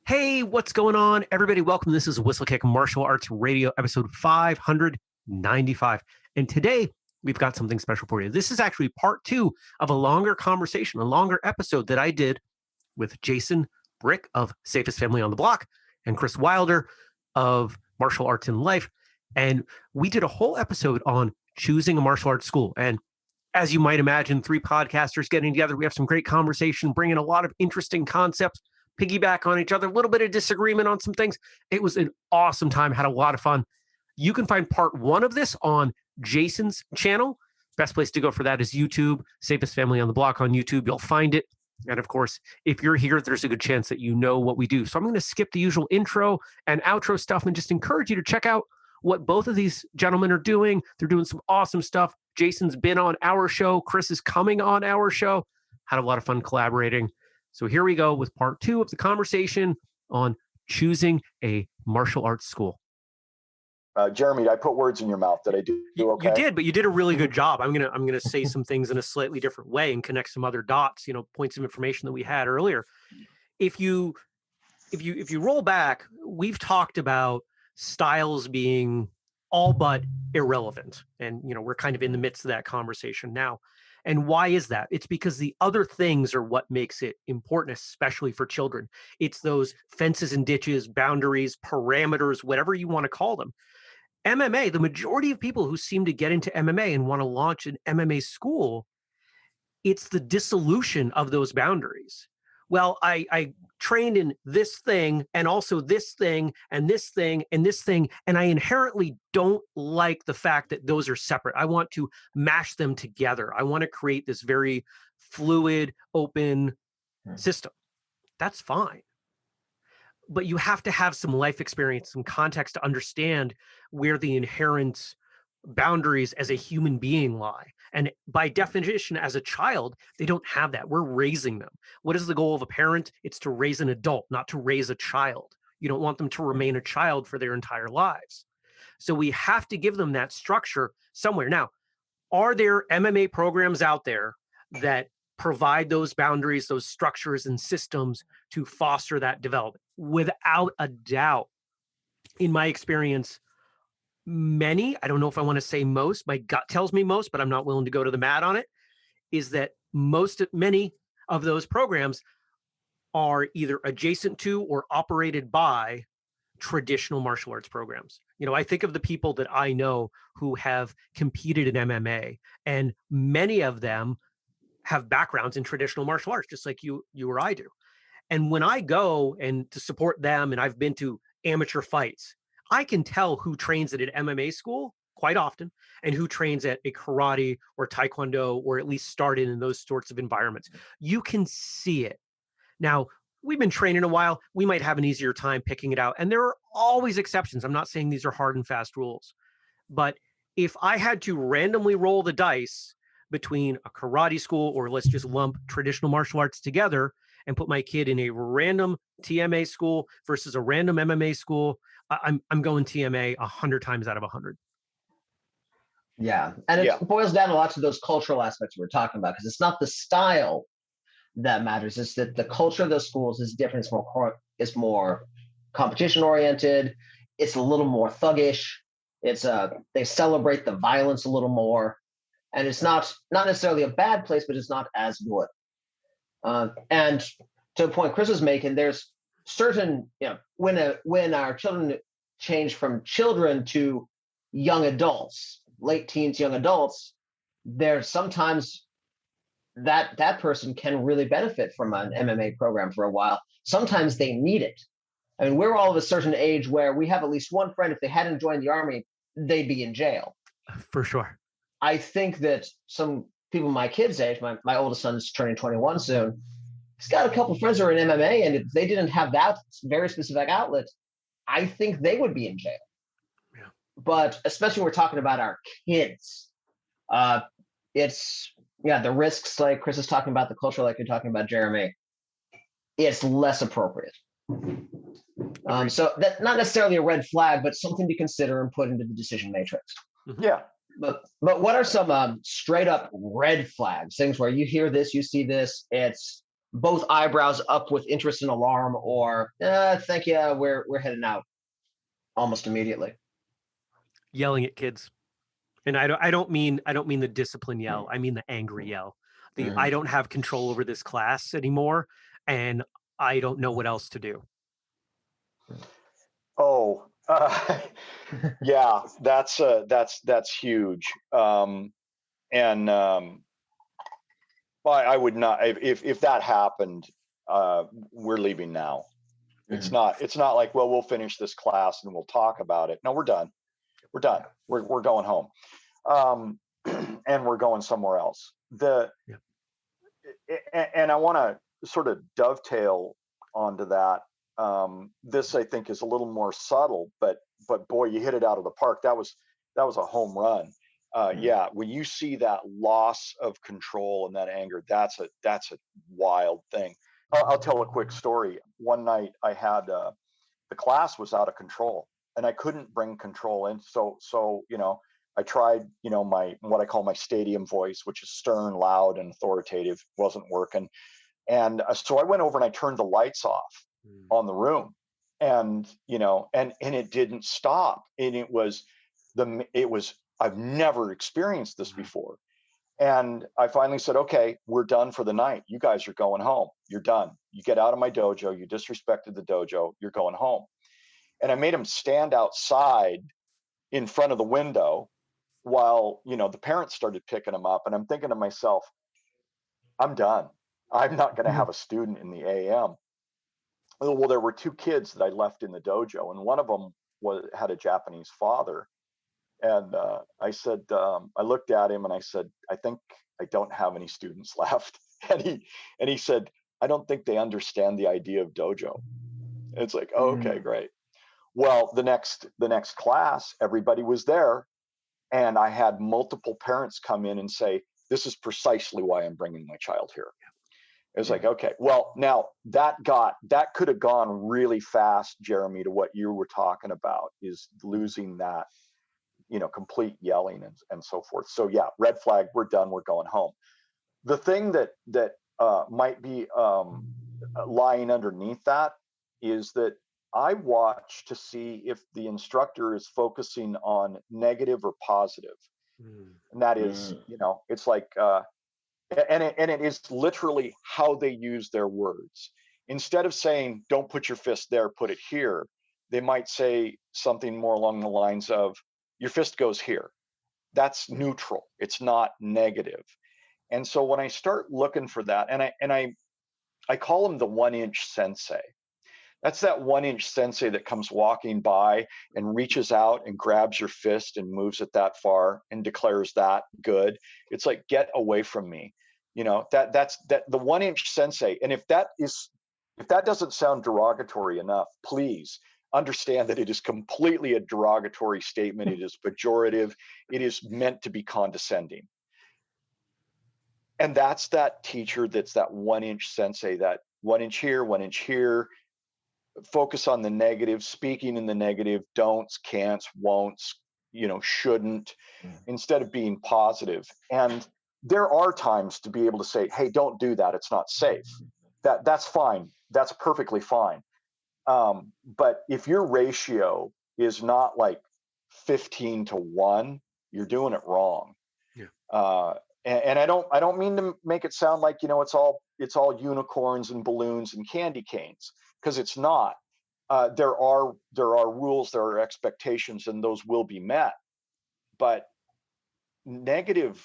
Hey, what's going on, everybody? Welcome. This is Whistlekick Martial Arts Radio, episode 595. And today, we've got something special for you. This is actually part 2 of a longer conversation, a longer episode that I did with Jason Brick of Safest Family on the Block and Kris Wilder of Martial Arts in Life. And we did a whole episode on choosing a martial arts school. And as you might imagine, 3 podcasters getting together, we have some great conversation, bringing a lot of interesting concepts, piggyback on each other, a little bit of disagreement on some things. It was an awesome time, had a lot of fun. You can find part 1 of this on Jason's channel. Best place to go for that is YouTube, Safest Family on the Block on YouTube. You'll find it. And of course, if you're here, there's a good chance that you know what we do. So I'm going to skip the usual intro and outro stuff and just encourage you to check out what both of these gentlemen are doing. They're doing some awesome stuff. Jason's been on our show. Kris is coming on our show. Had a lot of fun collaborating. So here we go with part 2 of the conversation on choosing a martial arts school. Jeremy, I put words in your mouth. Did I do okay? You did, but you did a really good job. I'm gonna say some things in a slightly different way and connect some other dots, points of information that we had earlier. If you roll back, we've talked about styles being all but irrelevant, and we're kind of in the midst of that conversation now. And why is that? It's because the other things are what makes it important, especially for children. It's those fences and ditches, boundaries, parameters, whatever you want to call them. MMA, the majority of people who seem to get into MMA and want to launch an MMA school, it's the dissolution of those boundaries. Well, I trained in this thing and also this thing and this thing and this thing, and I inherently don't like the fact that those are separate. I want to mash them together. I want to create this very fluid, open system. That's fine. But you have to have some life experience, some context to understand where the inherent boundaries as a human being lie. And by definition, as a child, they don't have that. We're raising them. What is the goal of a parent? It's to raise an adult, not to raise a child. You don't want them to remain a child for their entire lives. So we have to give them that structure somewhere. Now, are there MMA programs out there that provide those boundaries, those structures and systems to foster that development? Without a doubt. In my experience, many, I don't know if I want to say most, my gut tells me most, but I'm not willing to go to the mat on it, is that many of those programs are either adjacent to or operated by traditional martial arts programs. I think of the people that I know who have competed in MMA, and many of them have backgrounds in traditional martial arts, just like you or I do. And when I go and to support them, and I've been to amateur fights, I can tell who trains at an MMA school quite often and who trains at a karate or taekwondo, or at least started in those sorts of environments. You can see it. Now, we've been training a while. We might have an easier time picking it out. And there are always exceptions. I'm not saying these are hard and fast rules. But if I had to randomly roll the dice between a karate school, or let's just lump traditional martial arts together and put my kid in a random TMA school versus a random MMA school, I'm going TMA 100 times out of 100. Yeah. And it boils down a lot to those cultural aspects we're talking about, because it's not the style that matters. It's that the culture of those schools is different. It's more competition oriented. It's a little more thuggish. It's they celebrate the violence a little more. And it's not necessarily a bad place, but it's not as good. And to the point Kris was making, there's certain, when our children change from children to young adults, late teens, young adults, there's sometimes that person can really benefit from an MMA program for a while. Sometimes they need it. I mean, we're all of a certain age where we have at least one friend, if they hadn't joined the army, they'd be in jail. For sure. I think that some people my kids' age, my oldest son's turning 21 soon, he's got a couple of friends who are in MMA, and if they didn't have that very specific outlet, I think they would be in jail. Yeah. But especially when we're talking about our kids, it's, the risks like Kris is talking about, the culture like you're talking about, Jeremy, it's less appropriate. So that's not necessarily a red flag, but something to consider and put into the decision matrix. Yeah. But what are some straight up red flags? Things where you hear this, you see this, it's both eyebrows up with interest and alarm, or thank you, we're heading out almost immediately. Yelling at kids. And I don't mean the discipline yell. I mean the angry yell. I don't have control over this class anymore, and I don't know what else to do. Oh, yeah, that's huge. Well, I would not, if that happened, we're leaving now. It's not like, well, we'll finish this class and we'll talk about it. No, we're done. We're done. We're going home. And we're going somewhere else. And I want to sort of dovetail onto that. This, I think, is a little more subtle, but boy, you hit it out of the park. That was a home run. Yeah, when you see that loss of control and that anger, that's a wild thing. I'll tell a quick story. One night I had the class was out of control and I couldn't bring control in. So I tried, my what I call my stadium voice, which is stern, loud, and authoritative, wasn't working. And so I went over and I turned the lights off on the room, and and it didn't stop. And it was I've never experienced this before. And I finally said, okay, we're done for the night. You guys are going home. You're done. You get out of my dojo. You disrespected the dojo. You're going home. And I made them stand outside in front of the window while, the parents started picking them up. And I'm thinking to myself, I'm done. I'm not going to have a student in the AM. Well, there were two kids that I left in the dojo, and one of them had a Japanese father. And I said, I looked at him and I said, I think I don't have any students left. And he said, I don't think they understand the idea of dojo. And it's like, oh, okay, great. Well, the next class, everybody was there, and I had multiple parents come in and say, this is precisely why I'm bringing my child here. It was like, okay, well, now that could have gone really fast, Jeremy, to what you were talking about, is losing that, complete yelling and so forth. So yeah, red flag, we're done, we're going home. The thing that might be lying underneath that is that I watch to see if the instructor is focusing on negative or positive. And that is, it's like, and it is literally how they use their words. Instead of saying, don't put your fist there, put it here, they might say something more along the lines of, your fist goes here. That's neutral. It's not negative. And so when I start looking for that, and I call him the 1-inch sensei. That's that 1-inch sensei that comes walking by and reaches out and grabs your fist and moves it that far and declares that good. It's like, get away from me. That's the 1-inch sensei. And if that doesn't sound derogatory enough, please understand that it is completely a derogatory statement. It is pejorative. It is meant to be condescending. And that's that teacher that's that 1-inch sensei, that 1-inch here, 1-inch here. Focus on the negative, speaking in the negative, don'ts, can'ts, won'ts, shouldn't, instead of being positive. And there are times to be able to say, hey, don't do that. It's not safe. That's fine. That's perfectly fine. But if your ratio is not like 15-1, you're doing it wrong. Yeah. And I don't mean to make it sound like, it's all unicorns and balloons and candy canes, because it's not. There are rules, there are expectations, and those will be met. But negative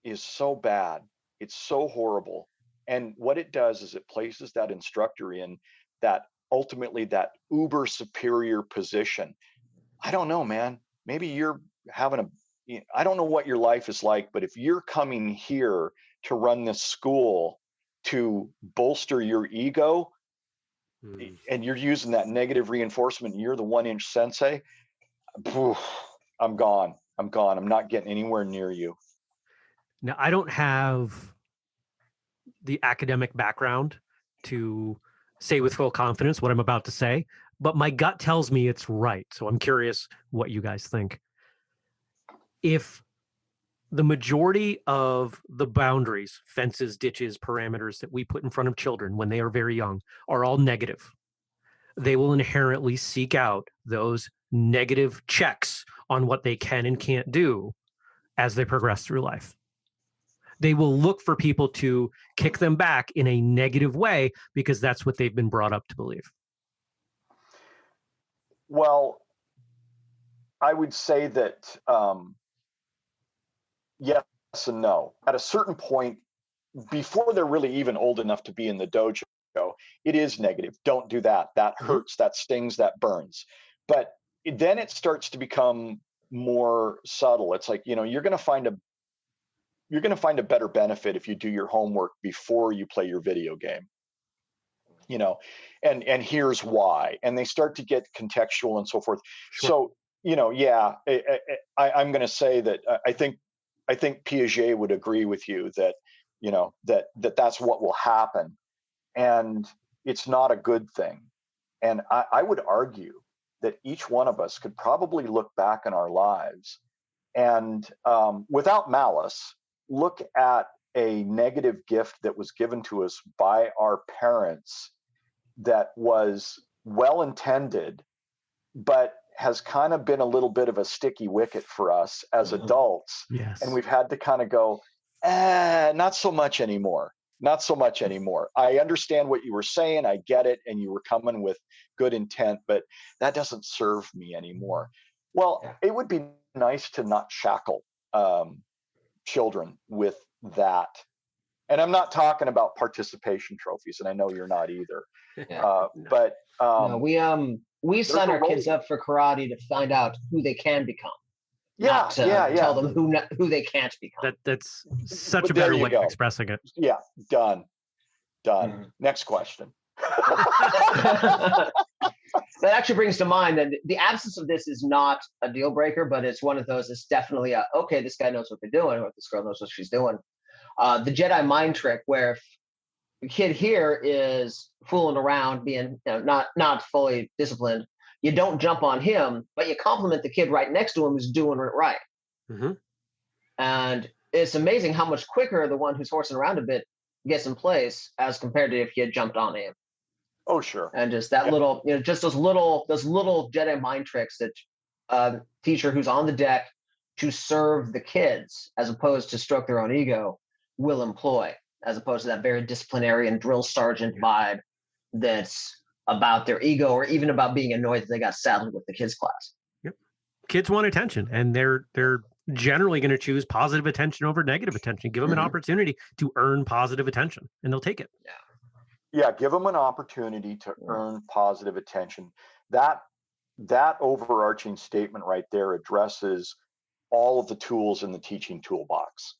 is so bad. It's so horrible. And what it does is it places that instructor in that ultimately that uber superior position. I don't know, man. Maybe you're having I don't know what your life is like, but if you're coming here to run this school to bolster your ego, and you're using that negative reinforcement, and you're the 1-inch sensei, I'm gone. I'm not getting anywhere near you. Now, I don't have the academic background to say with full confidence what I'm about to say, but my gut tells me it's right. So I'm curious what you guys think. If The majority of the boundaries, fences, ditches, parameters that we put in front of children when they are very young are all negative. They will inherently seek out those negative checks on what they can and can't do as they progress through life. They will look for people to kick them back in a negative way because that's what they've been brought up to believe. Well, I would say that yes and no. At a certain point, before they're really even old enough to be in the dojo, it is negative. Don't do that. That hurts, that stings, that burns. But then it starts to become more subtle. It's like, you're going to find a better benefit if you do your homework before you play your video game. And here's why. And they start to get contextual and so forth. Sure. So, I'm going to say that I think Piaget would agree with you that, that's what will happen. And it's not a good thing. And I would argue that each one of us could probably look back in our lives and without malice, look at a negative gift that was given to us by our parents that was well intended, but has kind of been a little bit of a sticky wicket for us as adults. Yes. And we've had to kind of go, not so much anymore. Not so much anymore. I understand what you were saying. I get it. And you were coming with good intent, but that doesn't serve me anymore. Well, it would be nice to not shackle children with that. And I'm not talking about participation trophies, and I know you're not either. Yeah. But no, we sign our kids up for karate to find out who they can become. Not to tell them who they can't become. That's such a better way of expressing it. Yeah, done. Next question. That actually brings to mind that the absence of this is not a deal breaker, but it's one of those. It's definitely okay. This guy knows what they're doing, or this girl knows what she's doing. The Jedi mind trick, where if the kid here is fooling around, being not fully disciplined, you don't jump on him, but you compliment the kid right next to him who's doing it right. Mm-hmm. And it's amazing how much quicker the one who's horsing around a bit gets in place as compared to if you had jumped on him. Oh, sure. And just that little, just those little Jedi mind tricks that a teacher who's on the deck to serve the kids as opposed to stroke their own ego will employ, as opposed to that very disciplinarian drill sergeant vibe that's about their ego or even about being annoyed that they got saddled with the kids class. Yep. Kids want attention, and they're generally going to choose positive attention over negative attention. Give them an opportunity to earn positive attention, and they'll take it. Yeah, give them an opportunity to earn positive attention. That overarching statement right there addresses all of the tools in the teaching toolbox.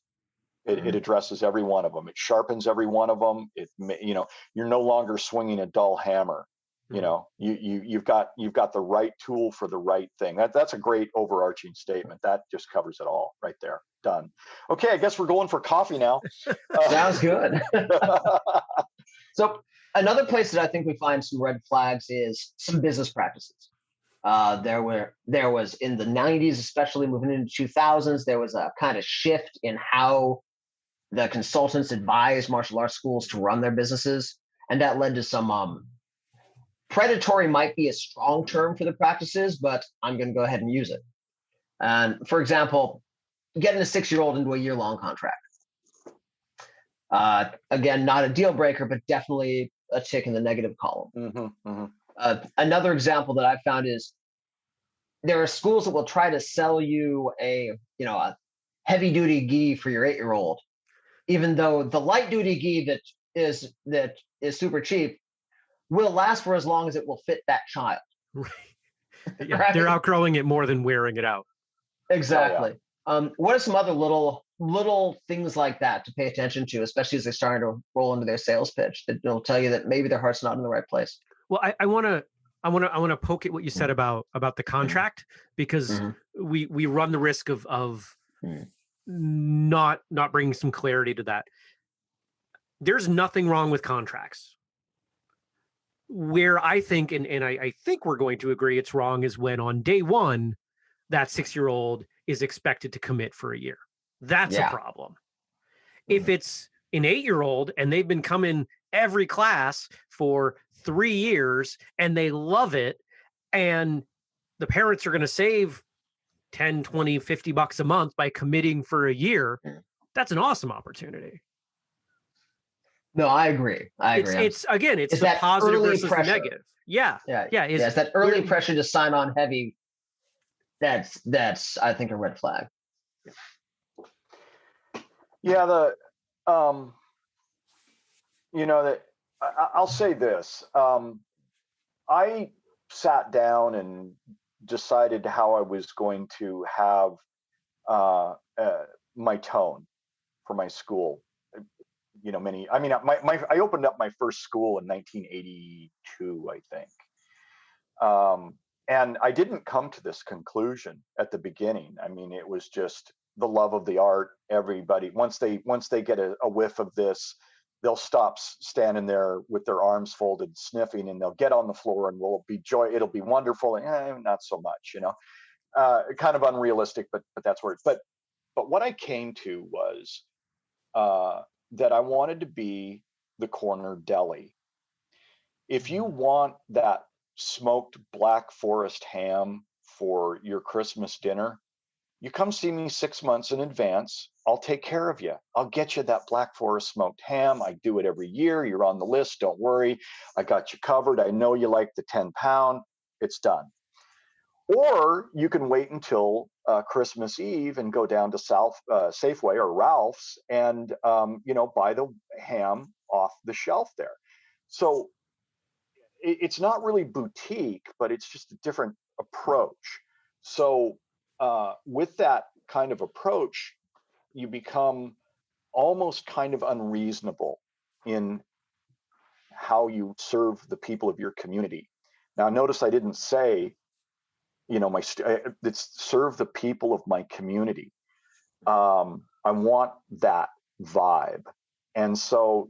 It addresses every one of them. It sharpens every one of them. You're no longer swinging a dull hammer. You've got the right tool for the right thing. That's a great overarching statement. That just covers it all right there. Done. Okay, I guess we're going for coffee now. Sounds good. So another place that I think we find some red flags is some business practices. There was in the 90s, especially moving into 2000s, there was a kind of shift in how the consultants advised martial arts schools to run their businesses, and that led to some predatory might be a strong term for the practices, but I'm going to go ahead and use it. And for example, getting a 6-year-old into a year-long contract. Again, not a deal breaker, but definitely a tick in the negative column. Another example that I found is there are schools that will try to sell you a heavy-duty gi for your 8-year-old, even though the light-duty gi that is super cheap will last for as long as it will fit that child. Right. Yeah, right? They're outgrowing it more than wearing it out. Exactly. What are some other little things like that to pay attention to, especially as they're starting to roll into their sales pitch that will tell you that maybe their heart's not in the right place? Well, I want to poke at what you said about the contract, because we run the risk of not bringing some clarity to that. There's nothing wrong with contracts. Where I think, and I think we're going to agree it's wrong, is when on day one, that 6-year-old is expected to commit for a year. That's a problem. If it's an 8-year-old and they've been coming every class for 3 years and they love it, and the parents are going to save 10, 20, $50 a month by committing for a year, that's an awesome opportunity. No, I agree. It's again, it's the that positive early versus pressure. the negative. Yeah. It's that early pressure to sign on heavy. That's I think a red flag. Yeah, that I'll say this. I sat down and decided how I was going to have my tone for my school. I opened up my first school in 1982, I think. And I didn't come to this conclusion at the beginning. I mean, it was just the love of the art. Everybody, once they get a whiff of this, they'll stop standing there with their arms folded, sniffing, and they'll get on the floor and it'll be wonderful. And not so much, kind of unrealistic, but that's where but what I came to was that I wanted to be the corner deli. If you want that smoked Black Forest ham for your Christmas dinner, you come see me 6 months in advance. I'll take care of you. I'll get you that Black Forest smoked ham. I do it every year. You're on the list. Don't worry. I got you covered. I know you like the 10-pound. It's done. Or you can wait until Christmas Eve and go down to Safeway or Ralph's and buy the ham off the shelf there. So it's not really boutique, but it's just a different approach. So with that kind of approach, you become almost kind of unreasonable in how you serve the people of your community. Now, notice I didn't say, it's serve the people of my community. I want that vibe. And so,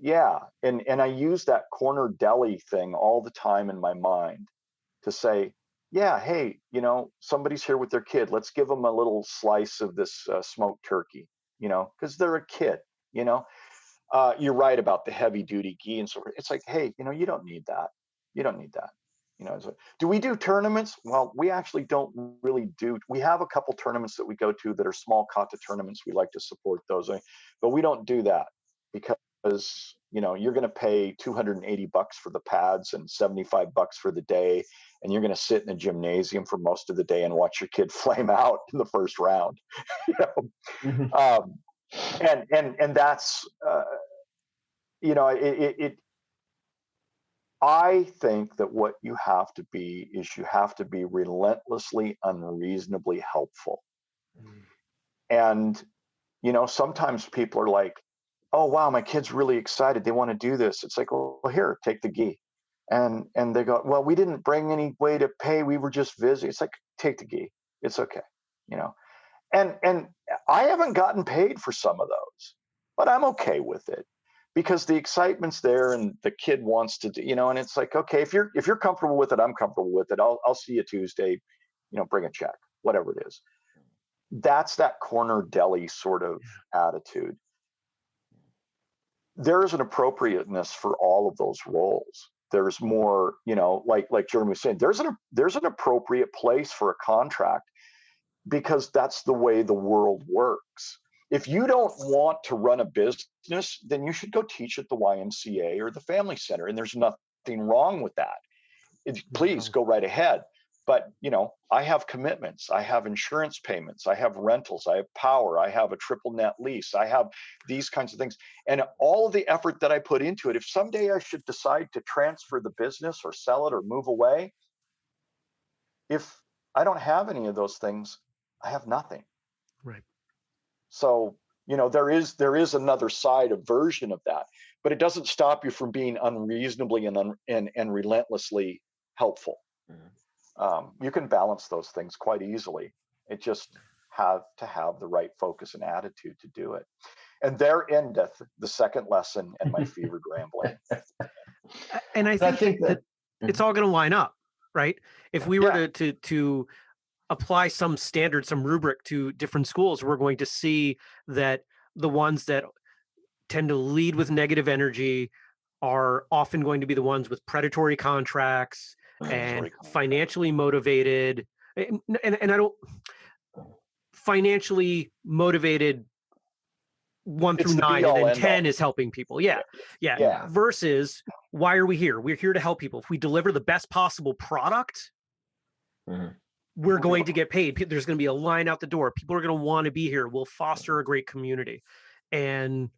and I use that corner deli thing all the time in my mind to say, hey, somebody's here with their kid. Let's give them a little slice of this smoked turkey, because they're a kid, You're right about the heavy duty ghee and so forth. It's like, hey, you don't need that. You don't need that. Do we do tournaments? Well, we actually don't really do. We have a couple tournaments that we go to that are small kata tournaments. We like to support those, but we don't do that because you're going to pay $280 for the pads and $75 for the day, and you're going to sit in a gymnasium for most of the day and watch your kid flame out in the first round. And that's I think that what you have to be is you have to be relentlessly, unreasonably helpful. And, sometimes people are like, oh, wow, my kid's really excited. They want to do this. It's like, well, here, take the ghee. And they go, well, we didn't bring any way to pay. We were just visiting. It's like, take the ghee. It's okay. And I haven't gotten paid for some of those, but I'm okay with it. Because the excitement's there and the kid wants to do, and it's like, okay, if you're comfortable with it, I'm comfortable with it. I'll see you Tuesday, bring a check, whatever it is. That's that corner deli sort of attitude. There is an appropriateness for all of those roles. There's more, like Jeremy was saying, there's an appropriate place for a contract because that's the way the world works. If you don't want to run a business, then you should go teach at the YMCA or the Family Center. And there's nothing wrong with that. Please go right ahead. But, I have commitments. I have insurance payments. I have rentals. I have power. I have a triple net lease. I have these kinds of things. And all of the effort that I put into it, if someday I should decide to transfer the business or sell it or move away, if I don't have any of those things, I have nothing. Right. So, there is another side, a version of that, but it doesn't stop you from being unreasonably and relentlessly helpful. You can balance those things quite easily. It just have to have the right focus and attitude to do it. And there endeth the second lesson and my fevered rambling. And I think that it's all going to line up, right? If we were to apply some standard, some rubric to different schools, we're going to see that the ones that tend to lead with negative energy are often going to be the ones with predatory contracts and financially motivated. And I don't, financially motivated 1 through 9, and then 10 is helping people. Yeah. Versus, why are we here? We're here to help people. If we deliver the best possible product, we're going to get paid. There's going to be a line out the door. People are going to want to be here. We'll foster a great community. And,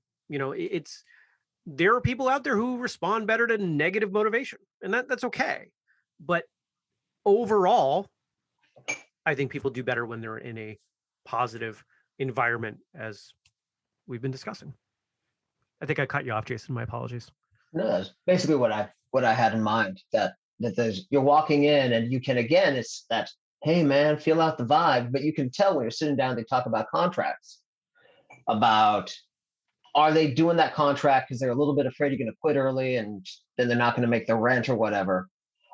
there are people out there who respond better to negative motivation, and that's okay. But overall, I think people do better when they're in a positive environment, as we've been discussing. I think I cut you off, Jason. My apologies. No, that's basically what I had in mind. That you're walking in, and you can, again, it's that, hey man, feel out the vibe. But you can tell when you're sitting down, they talk about contracts, about, are they doing that contract because they're a little bit afraid you're going to quit early and then they're not going to make their rent or whatever?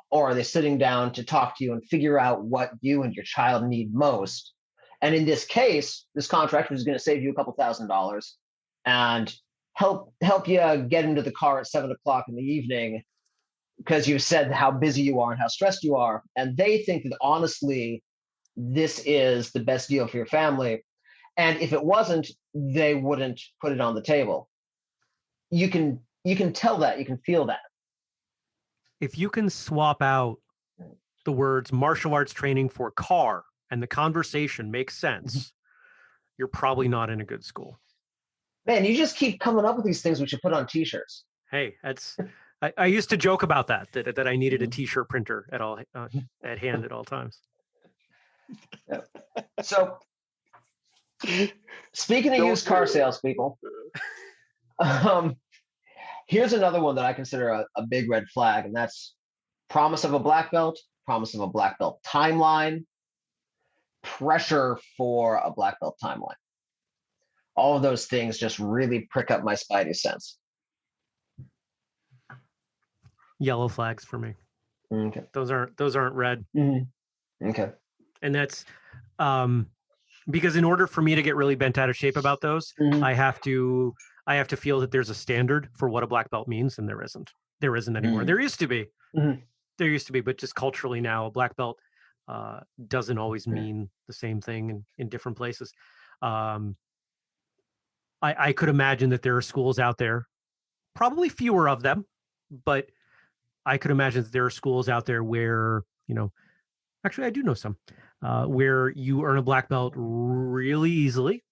Or are they sitting down to talk to you and figure out what you and your child need most? And in this case, this contract was going to save you a couple $1,000s and help you get into the car at 7 o'clock in the evening because you said how busy you are and how stressed you are. And they think that honestly, this is the best deal for your family. And if it wasn't, they wouldn't put it on the table. You can tell that, you can feel that. If you can swap out the words martial arts training for car and the conversation makes sense, you're probably not in a good school. Man, you just keep coming up with these things we should put on t-shirts. Hey, I used to joke about that I needed a t-shirt printer at hand at all times. Yeah. So speaking of used car salespeople, here's another one that I consider a big red flag, and that's promise of a black belt timeline, pressure for a black belt timeline. All of those things just really prick up my spidey sense. Yellow flags for me. Okay. Those aren't red. Mm-hmm. Okay. And that's because in order for me to get really bent out of shape about those, I have to feel that there's a standard for what a black belt means, and there isn't anymore. There used to be. There used to be, but just culturally now, a black belt doesn't always mean the same thing in different places. I could imagine that there are schools out there, probably fewer of them, but I could imagine that there are schools out there where, actually I do know some, where you earn a black belt really easily,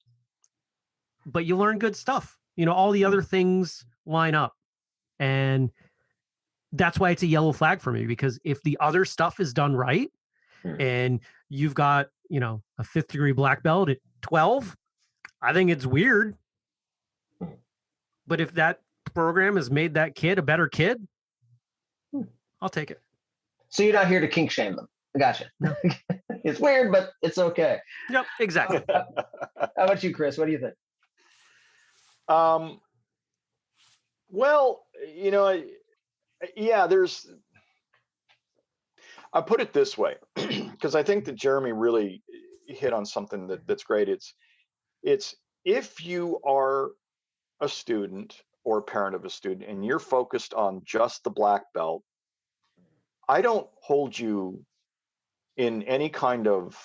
but you learn good stuff. All the other things line up. And that's why it's a yellow flag for me, because if the other stuff is done right and you've got, a 5th degree black belt at 12, I think it's weird. But if that program has made that kid a better kid, I'll take it. So you're not here to kink shame them. I gotcha. No. It's weird, but it's okay. Yep, exactly. How about you, Kris? What do you think? Well, I put it this way, because I think that Jeremy really hit on something that's great. It's if you are a student or a parent of a student and you're focused on just the black belt, I don't hold you in any kind of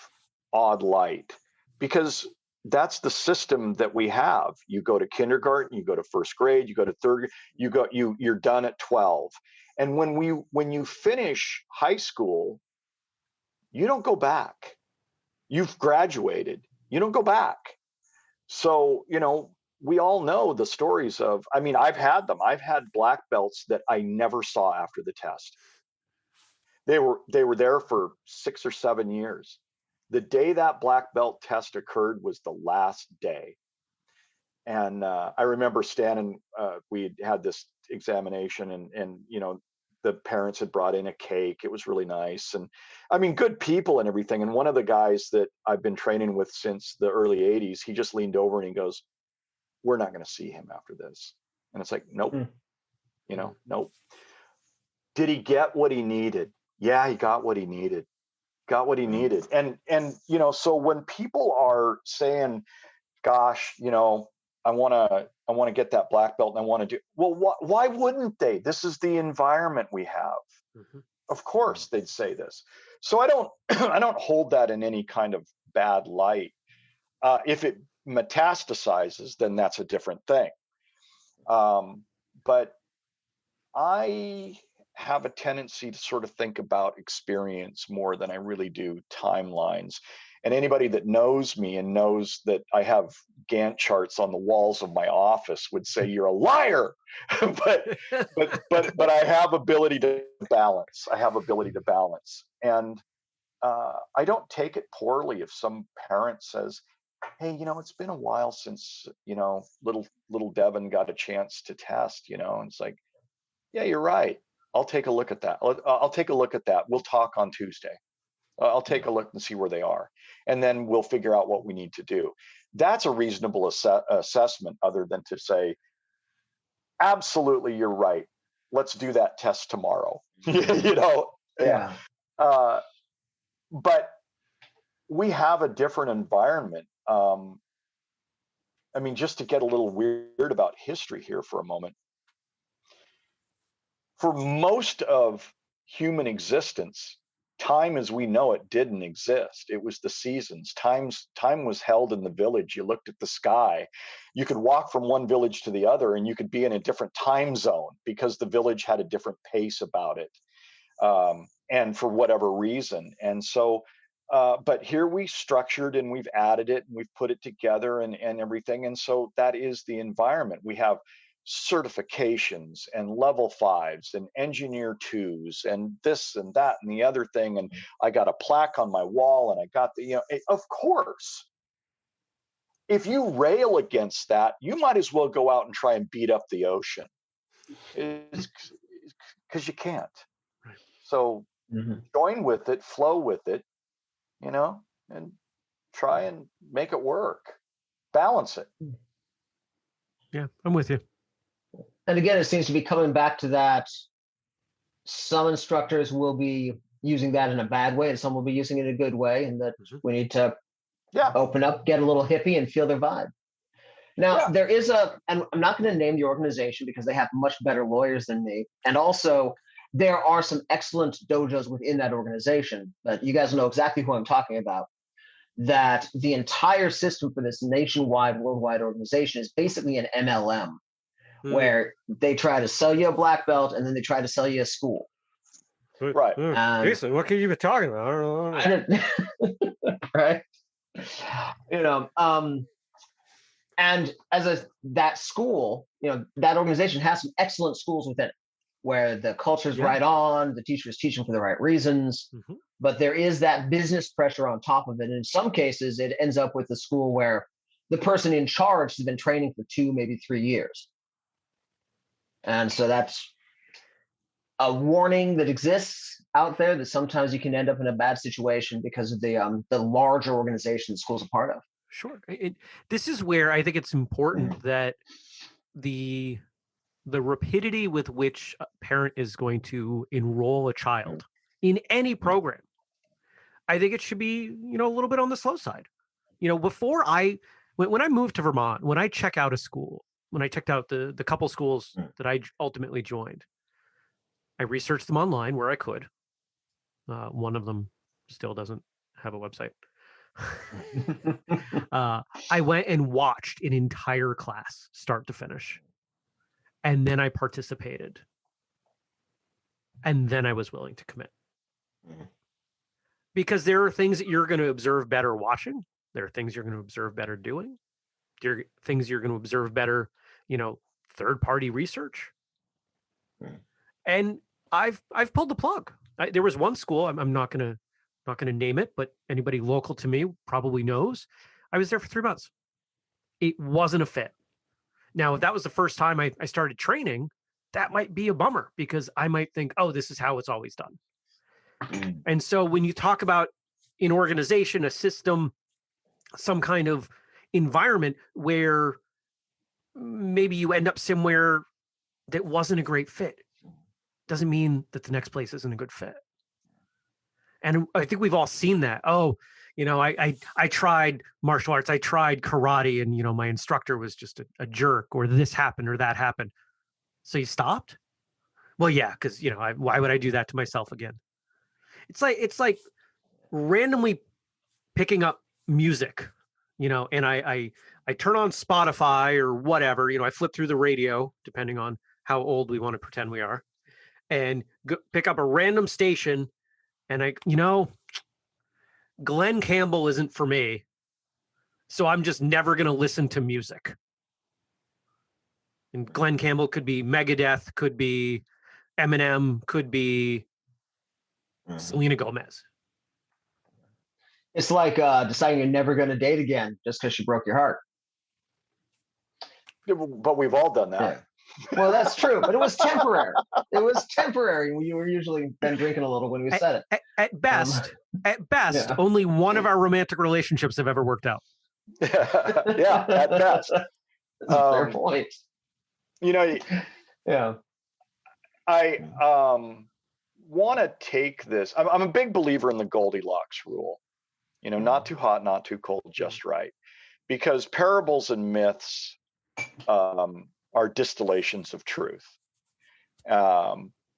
odd light, because that's the system that we have. You go to kindergarten, you go to 1st grade, you go to 3rd, you're done at 12. And when you finish high school, you don't go back. You've graduated. You don't go back. So, we all know the stories of, I've had them. I've had black belts that I never saw after the test. They were there for 6 or 7 years. The day that black belt test occurred was the last day. And I remember standing, we had this examination and the parents had brought in a cake. It was really nice. And good people and everything. And one of the guys that I've been training with since the early 80s, he just leaned over and he goes, "We're not going to see him after this." And it's like, nope, nope. Did he get what he needed? Yeah, he got what he needed. got what he needed. And you know, so when people are saying, gosh, you know, I want to get that black belt and I want to do, well, why wouldn't they? This is the environment we have. Mhm. Of course they'd say this. So I don't I don't hold that in any kind of bad light. If it metastasizes, then that's a different thing. But I have a tendency to sort of think about experience more than I really do timelines. And anybody that knows me and knows that I have Gantt charts on the walls of my office would say you're a liar. but I have ability to balance. I have ability to balance. And I don't take it poorly if some parent says, hey, you know, it's been a while since, you know, little Devin got a chance to test, you know, and it's like, yeah, you're right. I'll take a look at that. I'll take a look at that. We'll talk on Tuesday. I'll take a look and see where they are. And then we'll figure out what we need to do. That's a reasonable assessment, other than to say, absolutely, you're right. Let's do that test tomorrow. You know? Yeah. But we have a different environment. I mean, just to get a little weird about history here for a moment. For most of human existence, time as we know it didn't exist. It was the seasons. Time was held in the village. You looked at the sky. You could walk from one village to the other and you could be in a different time zone because the village had a different pace about it. And for whatever reason. And so, but here we structured and we've added it and we've put it together and everything. And so that is the environment. We have certifications and level 5s and engineer 2s and this and that and the other thing. And I got a plaque on my wall and I got the, you know, of course, if you rail against that, you might as well go out and try and beat up the ocean, because you can't. So join with it, flow with it, you know, and try and make it work. Balance it. Yeah, I'm with you. And again, it seems to be coming back to that. Some instructors will be using that in a bad way, and some will be using it in a good way, and that we need to open up, get a little hippie, and feel their vibe. Now, there is and I'm not going to name the organization because they have much better lawyers than me, and also there are some excellent dojos within that organization, but you guys know exactly who I'm talking about. That the entire system for this nationwide, worldwide organization is basically an MLM. Where they try to sell you a black belt and then they try to sell you a school. Right. Jason, what can you be talking about? I don't right. You know, and as that school, you know, that organization has some excellent schools within it where the culture's right on, the teacher is teaching for the right reasons, but there is that business pressure on top of it. And in some cases, it ends up with a school where the person in charge has been training for 2, maybe 3 years. And so that's a warning that exists out there, that sometimes you can end up in a bad situation because of the larger organization the school's a part of. Sure. This is where I think it's important that the rapidity with which a parent is going to enroll a child in any program, I think it should be, you know, a little bit on the slow side. You know, when I moved to Vermont, when I check out a school, when I checked out the couple schools that I ultimately joined, I researched them online where I could. One of them still doesn't have a website. I went and watched an entire class start to finish. And then I participated. And then I was willing to commit. Because there are things that you're going to observe better watching. There are things you're going to observe better doing. There are things you're going to observe better, you know, third-party research. And I've pulled the plug. There was one school, I'm not going to name it, but anybody local to me probably knows. I was there for 3 months. It wasn't a fit. Now, if that was the first time I started training, that might be a bummer because I might think, oh, this is how it's always done. And so when you talk about an organization, a system, some kind of environment where maybe you end up somewhere that wasn't a great fit, doesn't mean that the next place isn't a good fit. And I think we've all seen that. Oh, I tried martial arts, I tried karate, and my instructor was just a jerk, or this happened or that happened. So you stopped? Well, yeah, because why would I do that to myself again? It's like randomly picking up music, and I turn on Spotify or whatever, I flip through the radio, depending on how old we want to pretend we are, and pick up a random station, and Glenn Campbell isn't for me, so I'm just never going to listen to music. And Glenn Campbell could be Megadeth, could be Eminem, could be Selena Gomez. It's like deciding you're never going to date again just because she broke your heart. But we've all done that. Yeah. Well, that's true, but it was temporary. It was temporary. You were usually been drinking a little when we said it. At best, only one of our romantic relationships have ever worked out. Yeah, at best. That's a fair point. Yeah. I want to take this. I'm a big believer in the Goldilocks rule. Not too hot, not too cold, just right. Because parables and myths are distillations of truth,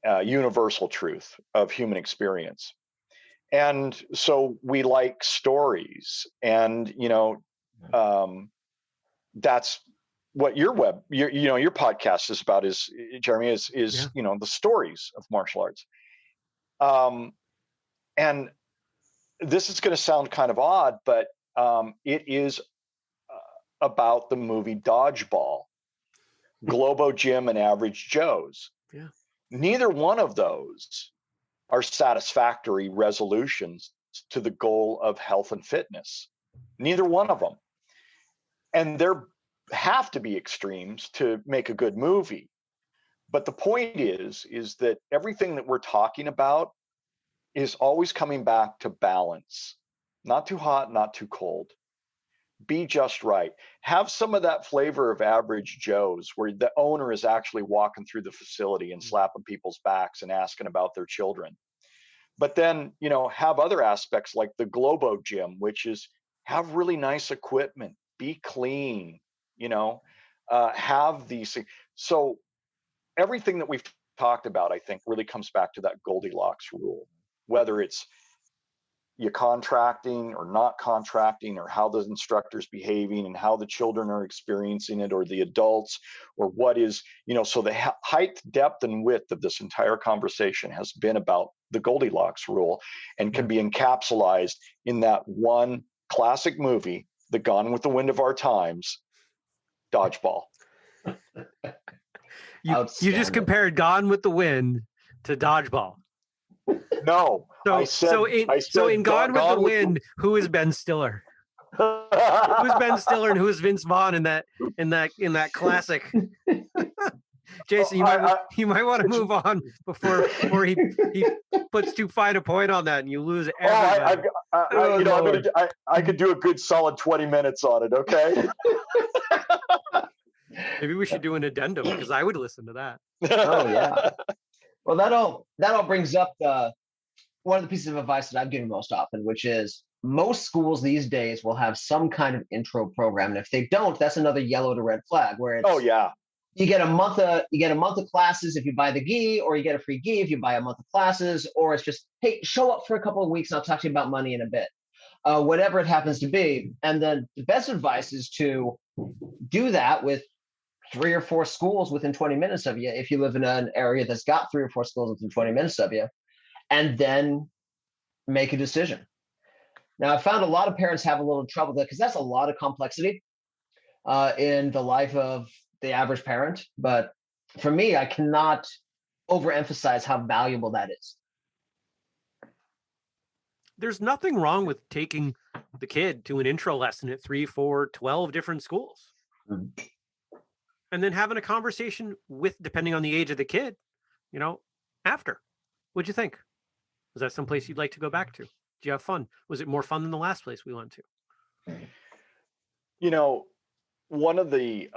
universal truth of human experience. And so we like stories, and that's what your podcast is about, is Jeremy, is the stories of martial arts. And this is going to sound kind of odd, but it is about the movie Dodgeball, Globo Gym and Average Joe's. Yeah. Neither one of those are satisfactory resolutions to the goal of health and fitness. Neither one of them. And there have to be extremes to make a good movie. But the point is that everything that we're talking about is always coming back to balance. Not too hot, not too cold. Be just right. Have some of that flavor of Average Joe's, where the owner is actually walking through the facility and slapping people's backs and asking about their children. But then, have other aspects like the Globo Gym, which is have really nice equipment, be clean, have these things. So everything that we've talked about, I think, really comes back to that Goldilocks rule, whether it's you contracting or not contracting, or how the instructor's behaving and how the children are experiencing it, or the adults, or what is, so the height, depth, and width of this entire conversation has been about the Goldilocks rule, and can be encapsulated in that one classic movie, The Gone with the Wind of Our Times, Dodgeball. You just compared Gone with the Wind to Dodgeball. No. So in Gone with the Wind, who is Ben Stiller? Who's Ben Stiller and who's Vince Vaughn in that classic? Jason, you might want to move on before he puts too fine a point on that and you lose everybody. I could do a good solid 20 minutes on it. Okay. Maybe we should do an addendum, because I would listen to that. Oh yeah. Well, that all brings up one of the pieces of advice that I've given most often, which is most schools these days will have some kind of intro program, and if they don't, that's another yellow to red flag. Where it's, you get a month of classes if you buy the gi, or you get a free gi if you buy a month of classes, or it's just, hey, show up for a couple of weeks and I'll talk to you about money in a bit. Whatever it happens to be. And then the best advice is to do that with 3 or 4 schools within 20 minutes of you, if you live in an area that's got 3 or 4 schools within 20 minutes of you, and then make a decision. Now, I found a lot of parents have a little trouble there, because that's a lot of complexity in the life of the average parent. But for me, I cannot overemphasize how valuable that is. There's nothing wrong with taking the kid to an intro lesson at 3, 4, 12 different schools. Mm-hmm. And then having a conversation with, depending on the age of the kid, after. What'd you think? Was that someplace you'd like to go back to? Did you have fun? Was it more fun than the last place we went to? One of the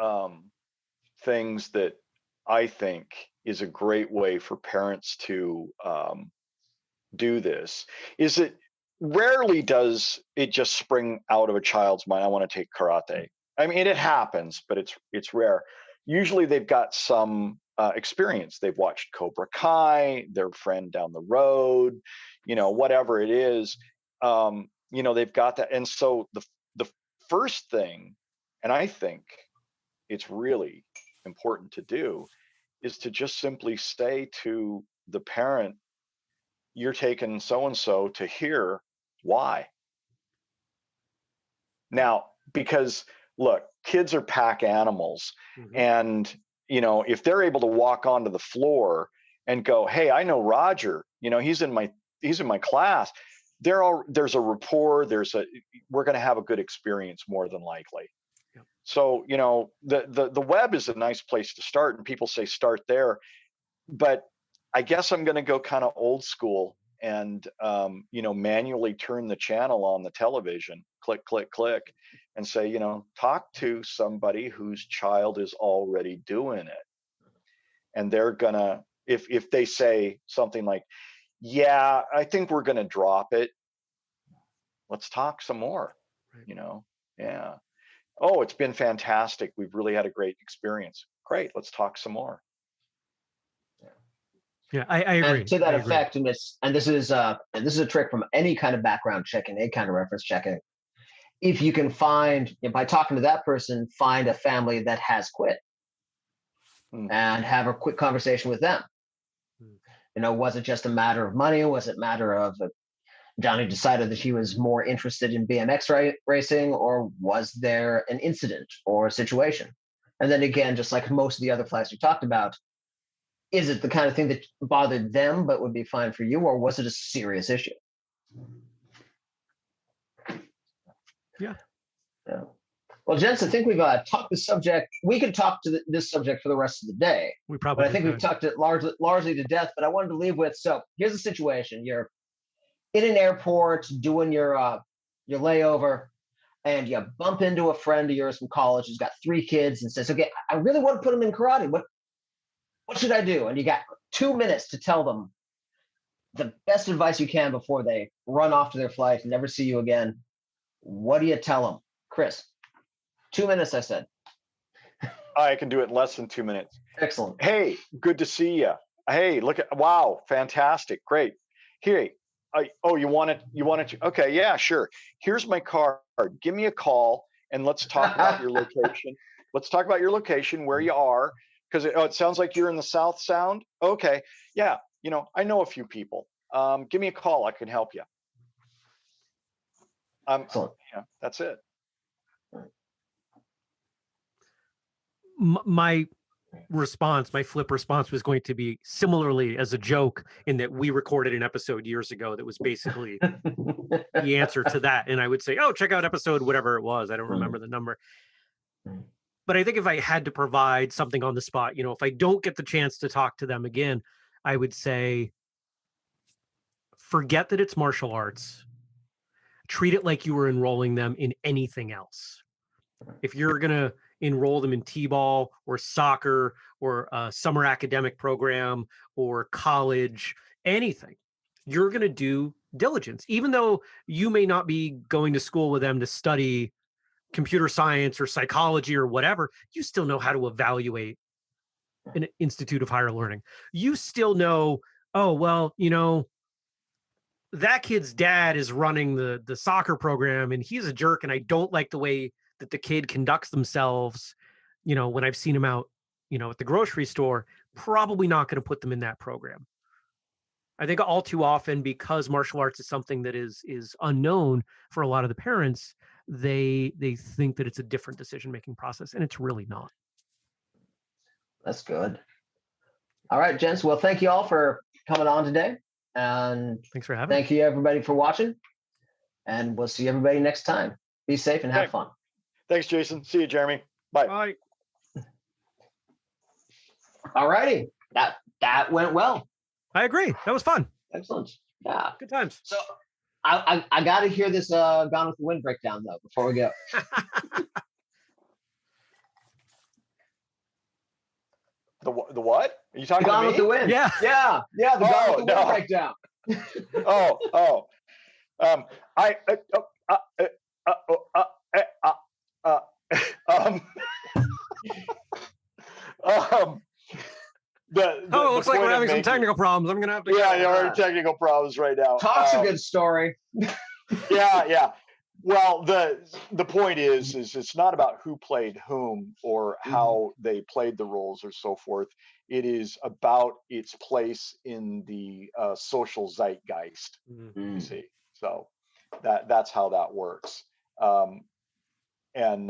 things that I think is a great way for parents to do this is that rarely does it just spring out of a child's mind, I want to take karate. I mean, it happens, but it's rare. Usually they've got some experience. They've watched Cobra Kai, their friend down the road, whatever it is, they've got that. And so the first thing, and I think it's really important to do, is to just simply say to the parent, you're taking so-and-so to hear why. Now, because look, kids are pack animals. Mhm. And, if they're able to walk onto the floor and go, hey, I know Roger, he's in my class. There's a rapport, we're going to have a good experience more than likely. Yep. So, the web is a nice place to start, and people say start there. But I guess I'm going to go kind of old school and, manually turn the channel on the television, click, click, click, and say, talk to somebody whose child is already doing it. And they're going to, if they say something like, yeah, I think we're going to drop it, let's talk some more, Right. Yeah. Oh, it's been fantastic. We've really had a great experience. Great. Let's talk some more. Yeah, I agree. And to that I agree. effect, and this is a trick from any kind of background checking, any kind of reference checking. If you can find, by talking to that person, find a family that has quit and have a quick conversation with them. Was it just a matter of money? Was it a matter of Johnny decided that he was more interested in BMX racing, or was there an incident or a situation? And then again, just like most of the other flags we talked about, is it the kind of thing that bothered them but would be fine for you, or was it a serious issue? Yeah. Well, gents, I think we've talked the subject. We could talk to this subject for the rest of the day. We probably But I think could. we've talked it largely to death. But I wanted to leave with, so here's the situation: you're in an airport doing your layover, and you bump into a friend of yours from college who's got 3 kids and says, "Okay, I really want to put them in karate. What should I do?" And you got 2 minutes to tell them the best advice you can before they run off to their flight and never see you again. What do you tell them, Kris? 2 minutes, I said. I can do it in less than 2 minutes. Excellent. Hey, good to see you. Hey, wow, fantastic, great. Here, you want it? Okay, yeah, sure. Here's my card. Give me a call and let's talk about your location. Let's talk about your location, where you are, because it sounds like you're in the South Sound. Okay, yeah, I know a few people. Give me a call. I can help you. Excellent. That's it. My flip response was going to be similarly as a joke, in that we recorded an episode years ago that was basically the answer to that. And I would say, oh, check out episode whatever it was. I don't remember the number. But I think if I had to provide something on the spot, if I don't get the chance to talk to them again, I would say, forget that it's martial arts. Treat it like you were enrolling them in anything else. If you're going to enroll them in t-ball or soccer or a summer academic program or college, anything, you're going to do diligence. Even though you may not be going to school with them to study computer science or psychology or whatever, you still know how to evaluate an institute of higher learning. You still know, oh, well, that kid's dad is running the soccer program and he's a jerk and I don't like the way that the kid conducts themselves, when I've seen him out, at the grocery store. Probably not going to put them in that program. I think all too often, because martial arts is something that is unknown for a lot of the parents, they think that it's a different decision-making process, and it's really not. That's good. All right, gents. Well, thank you all for coming on today. And thanks for having me. Thank you, everybody, for watching. And we'll see everybody next time. Be safe and have fun. Thanks, Jason. See you, Jeremy. Bye. Bye. All righty. That went well. I agree. That was fun. Excellent. Yeah. Good times. So I got to hear this Gone with the Wind breakdown, though, before we go. The what? Are you talking Gone to me? with the Wind. Yeah. The Gone with the Wind breakdown. I it looks like we're having some technical problems. I'm gonna have to. Yeah, you're having technical problems right now. Talk's a good story. Yeah. Well, the point is it's not about who played whom or how they played the roles or so forth. It is about its place in the social zeitgeist. You see, so that's how that works, and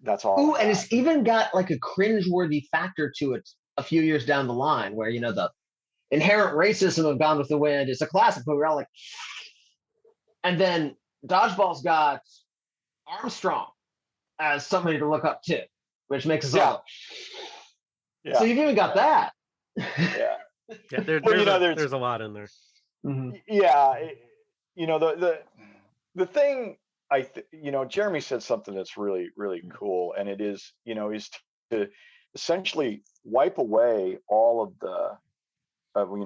that's all. Ooh, and it's even got like a cringeworthy factor to it a few years down the line, where the inherent racism of Gone with the Wind is a classic, but we're all like, and then Dodgeball's got Armstrong as somebody to look up to, which makes us all. Yeah. So you've even got that. Yeah. There's a lot in there. Yeah. The thing Jeremy said something that's really, really cool. And it is to essentially wipe away all of the,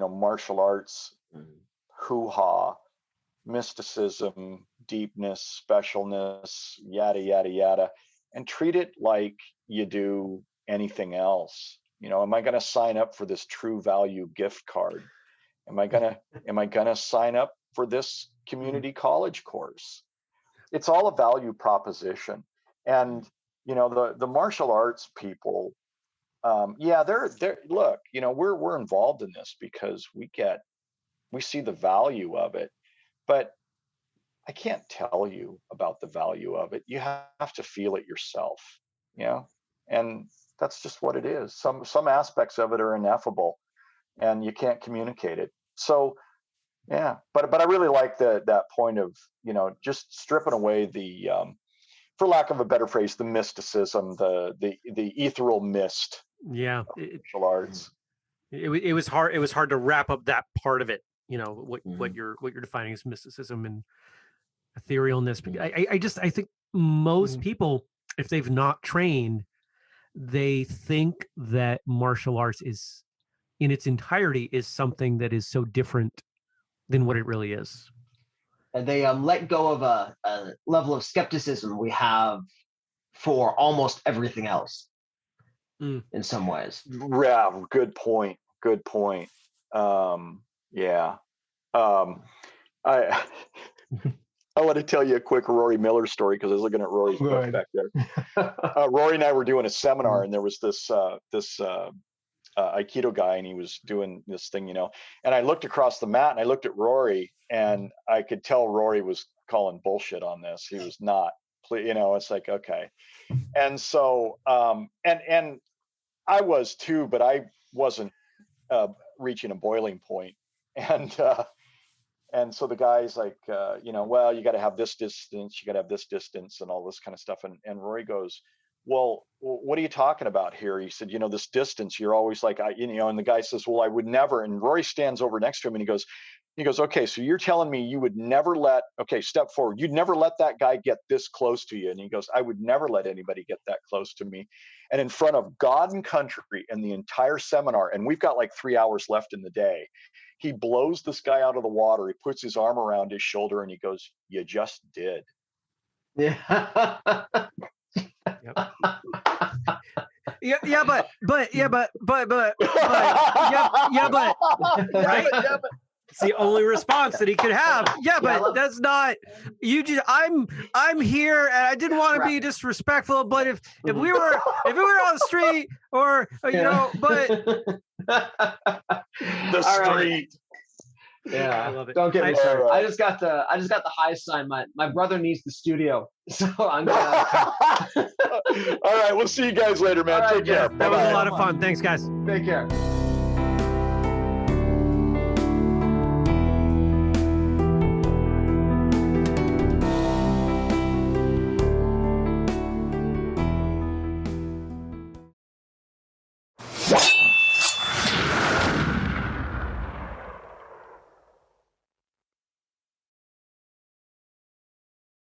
martial arts, hoo-ha, mysticism, deepness, specialness, yada, yada, yada, and treat it like you do anything else. Am I going to sign up for this True Value gift card? Am I going to sign up for this community college course? It's all a value proposition. And, the martial arts people, they're look, we're involved in this because we see the value of it. But I can't tell you about the value of it. You have to feel it yourself, and that's just what it is. Some aspects of it are ineffable, and you can't communicate it. So, yeah. But I really like that point of just stripping away the, for lack of a better phrase, the mysticism, the ethereal mist. Yeah, martial arts. It was hard. It was hard to wrap up that part of it. What you're defining as mysticism and etherealness. I think most people, if they've not trained, they think that martial arts is in its entirety is something that is so different than what it really is. And they let go of a level of skepticism we have for almost everything else in some ways. Yeah, good point. I want to tell you a quick Rory Miller story because I was looking at Rory's book back there. Rory and I were doing a seminar, and there was this Aikido guy, and he was doing this thing, and I looked across the mat and I looked at Rory, and I could tell Rory was calling bullshit on this. He was not, it's like, okay. And so, and I was too, but I wasn't reaching a boiling point. And so the guy's like, well, you got to have this distance, and all this kind of stuff. And Rory goes, well, what are you talking about here? He said, this distance, you're always like, and the guy says, well, I would never. And Rory stands over next to him and he goes, okay, so you're telling me you would never step forward. You'd never let that guy get this close to you. And he goes, I would never let anybody get that close to me. And in front of God and country and the entire seminar, and we've got like 3 hours left in the day, he blows this guy out of the water. He puts his arm around his shoulder and he goes, you just did. Yeah. But right? It's the only response that he could have. Yeah, but that's not you. I'm here, and I didn't want to be disrespectful. But if we were on the street, or but the street. Yeah, I love it. Don't get me started. I just got the high sign. My brother needs the studio, so I'm gonna. All right, we'll see you guys later, man. Take care. That was a lot of fun. Thanks, guys. Take care.